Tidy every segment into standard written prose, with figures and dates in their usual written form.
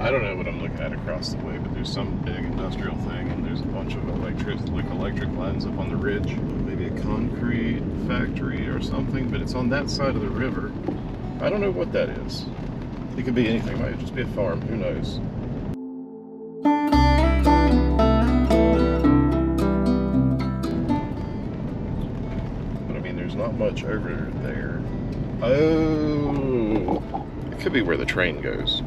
I don't know what I'm looking at across the way, but there's some big industrial thing, and there's a bunch of electric lines up on the ridge. Maybe a concrete factory or something, but it's on that side of the river. I don't know what that is. It could be anything. It might just be a farm. Who knows? But I mean, there's not much over there. Oh, it could be where the train goes.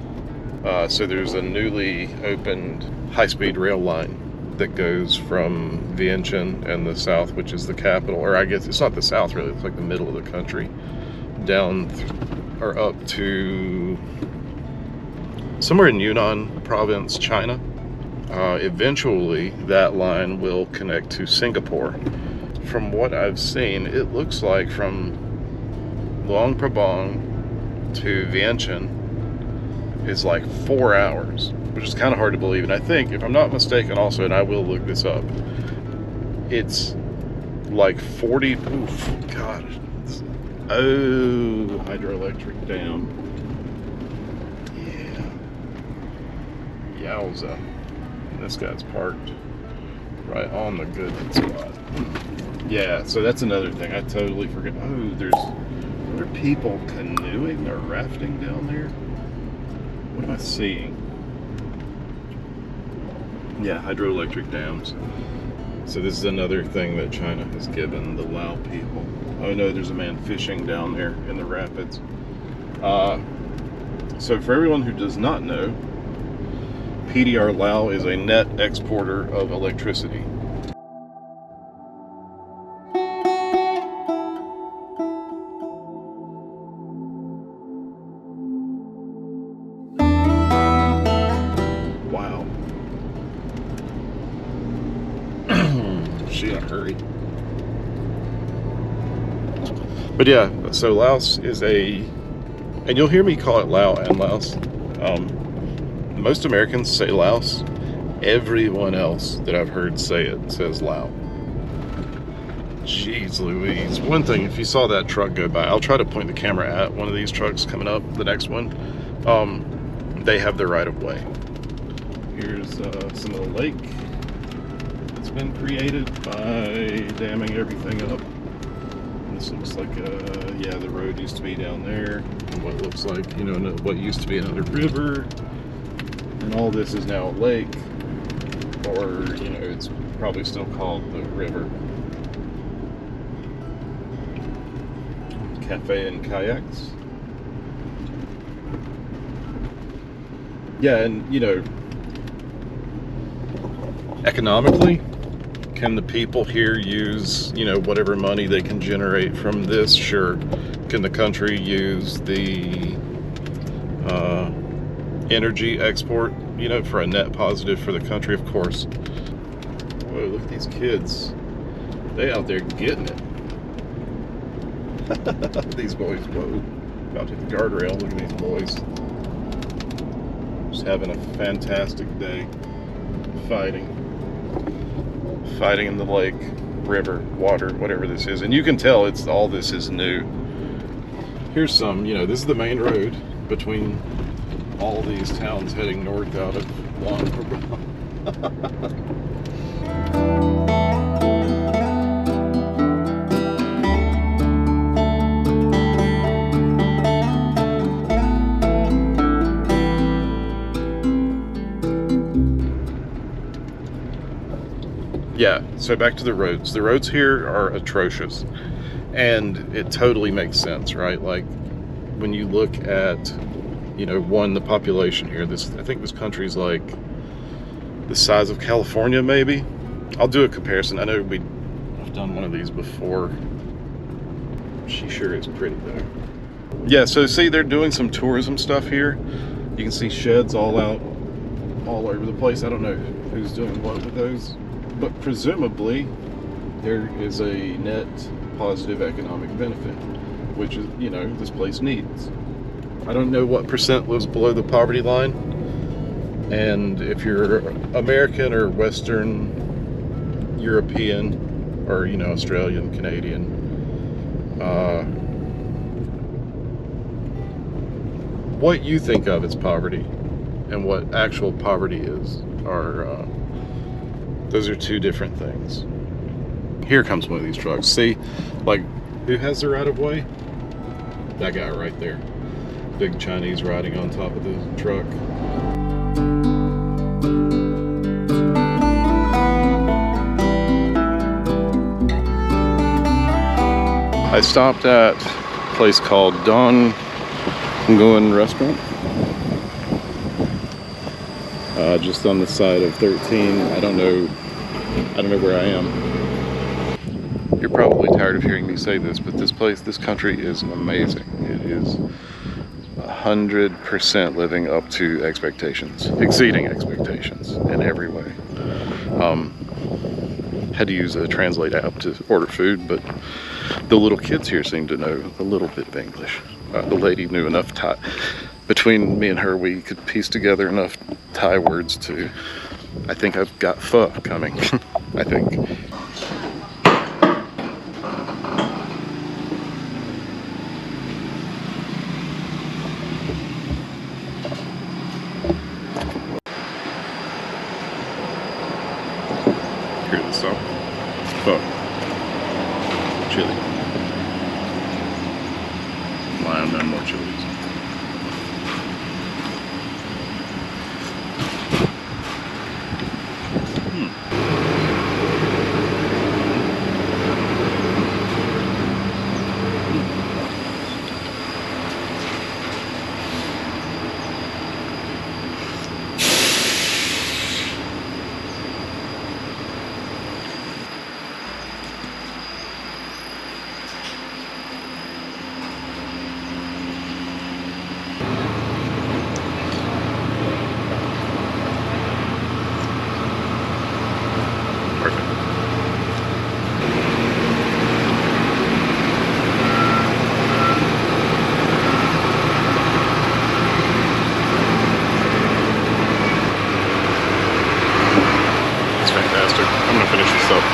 So there's a newly opened high-speed rail line that goes from Vientiane in the south, which is the capital, or I guess it's not the south really, it's like the middle of the country, down or up to somewhere in Yunnan province, China. Eventually that line will connect to Singapore. From what I've seen, it looks like from Luang Prabang to Vientiane is like 4 hours, which is kind of hard to believe. And I think, if I'm not mistaken also, and I will look this up, it's like 40, oof, God. Oh, hydroelectric dam. Yeah. Yowza. And this guy's parked right on the good spot. Yeah, so that's another thing. I totally forget. Oh, there are people canoeing or rafting down there. What am I seeing? Yeah, hydroelectric dams. So this is another thing that China has given the Lao people. Oh no, there's a man fishing down there in the rapids. So for everyone who does not know, PDR Lao is a net exporter of electricity. Hurry. But yeah, so Laos is and you'll hear me call it Lao and Laos. Most Americans say Laos. Everyone else that I've heard say it says Lao. Jeez Louise. One thing, if you saw that truck go by, I'll try to point the camera at one of these trucks coming up, the next one. They have the right of way. Here's some of the lake. Been created by damming everything up. And this looks like yeah, the road used to be down there, and what looks like, you know, what used to be another river, and all this is now a lake, or you know, it's probably still called the river. Cafe and kayaks. Yeah, and you know, economically, can the people here use, you know, whatever money they can generate from this? Sure. Can the country use the energy export, you know, for a net positive for the country? Of course. Whoa, look at these kids. They out there getting it. These boys, whoa. About to hit the guardrail. Look at these boys. Just having a fantastic day. Fighting in the lake, river, water, whatever this is. And you can tell it's all this is new. Here's some, you know, this is the main road between all these towns heading north out of Luang Prabang. Yeah, so back to the roads. The roads here are atrocious, and it totally makes sense, right? Like when you look at, you know, the population here. I think this country's like the size of California, maybe. I'll do a comparison. I know I've done one of these before. She sure is pretty though. Yeah, so see, they're doing some tourism stuff here. You can see sheds all over the place. I don't know who's doing what with those. But presumably, there is a net positive economic benefit, which is, you know, this place needs. I don't know what percent lives below the poverty line, and if you're American or Western European, or, you know, Australian, Canadian, what you think of as poverty. and what actual poverty is are those are two different things. Here comes one of these trucks. See, like, who has the right of way? That guy right there. Big Chinese riding on top of the truck. I stopped at a place called Nong Khiaw restaurant. Just on the side of 13. I don't know where I am. You're probably tired of hearing me say this, but this country is amazing. It is 100% living up to expectations, exceeding expectations in every way. Had to use a translate app to order food, but the little kids here seem to know a little bit of English. The lady knew enough Thai. Between me and her, we could piece together enough Thai words to, I think I've got pho coming, I think. Here's the song. Pho. Chili. Lion, no more chilies. I'm gonna finish this up.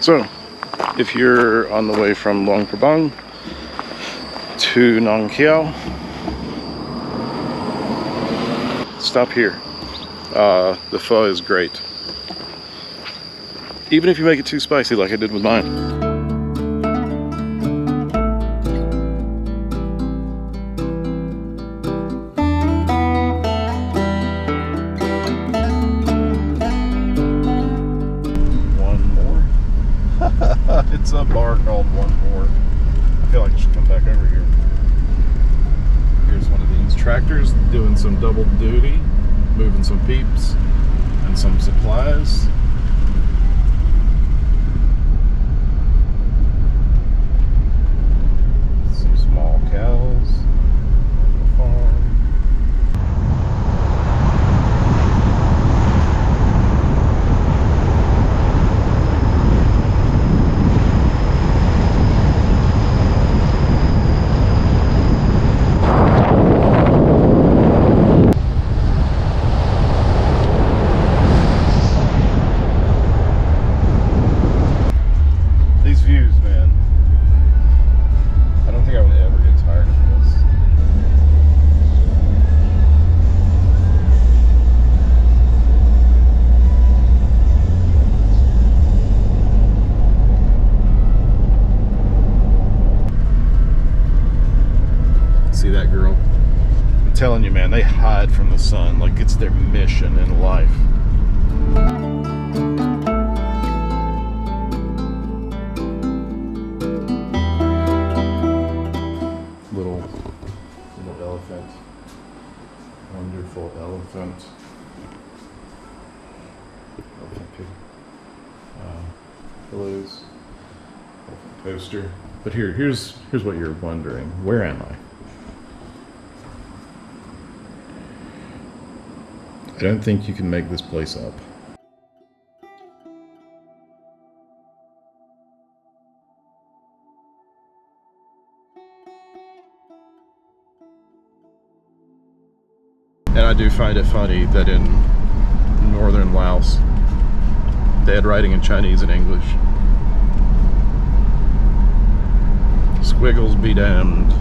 So, if you're on the way from Luang Prabang to Nong Khiaw, stop here. The pho is great. Even if you make it too spicy like I did with mine. It's a bar called One More. I feel like I should come back over here. Here's one of these tractors doing some double duty, moving some peeps and some supplies. Some small cows on the farm. See that girl? I'm telling you, man, they hide from the sun like it's their mission in life. Little elephant. Wonderful elephant. Elephant pig. Pillows. Elephant poster. But here's what you're wondering. Where am I? I don't think you can make this place up. And I do find it funny that in northern Laos, they had writing in Chinese and English. Squiggles be damned.